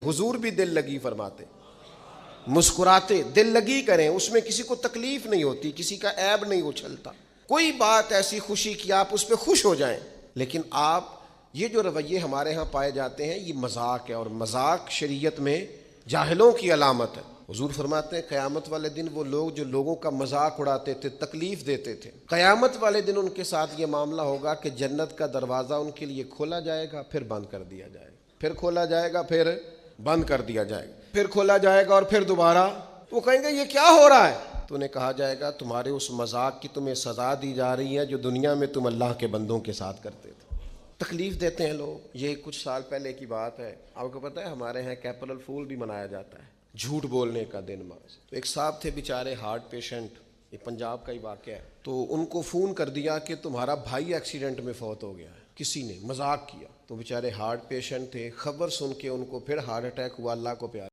حضور بھی دل لگی فرماتے، مسکراتے، دل لگی کریں، اس میں کسی کو تکلیف نہیں ہوتی، کسی کا عیب نہیں اچھلتا، کوئی بات ایسی خوشی کی آپ اس پہ خوش ہو جائیں۔ لیکن آپ یہ جو رویے ہمارے ہاں پائے جاتے ہیں یہ مذاق ہے، اور مذاق شریعت میں جاہلوں کی علامت ہے۔ حضور فرماتے ہیں قیامت والے دن وہ لوگ جو لوگوں کا مذاق اڑاتے تھے، تکلیف دیتے تھے، قیامت والے دن ان کے ساتھ یہ معاملہ ہوگا کہ جنت کا دروازہ ان کے لیے کھولا جائے گا، پھر بند کر دیا جائے گا، پھر کھولا جائے گا، پھر بند کر دیا جائے گا، پھر کھولا جائے گا، اور پھر دوبارہ۔ وہ کہیں گے یہ کیا ہو رہا ہے؟ تو انہیں کہا جائے گا تمہارے اس مذاق کی تمہیں سزا دی جا رہی ہے جو دنیا میں تم اللہ کے بندوں کے ساتھ کرتے تھے۔ تکلیف دیتے ہیں لوگ۔ یہ کچھ سال پہلے کی بات ہے، آپ کو پتہ ہے ہمارے ہاں اپریل فول بھی منایا جاتا ہے، جھوٹ بولنے کا دن محض۔ تو ایک صاحب تھے بیچارے ہارٹ پیشنٹ، یہ پنجاب کا ہی واقعہ ہے، تو ان کو فون کر دیا کہ تمہارا بھائی ایکسیڈنٹ میں فوت ہو گیا ہے، کسی نے مذاق کیا۔ تو بیچارے ہارٹ پیشنٹ تھے، خبر سن کے ان کو پھر ہارٹ اٹیک ہوا، اللہ کو پیار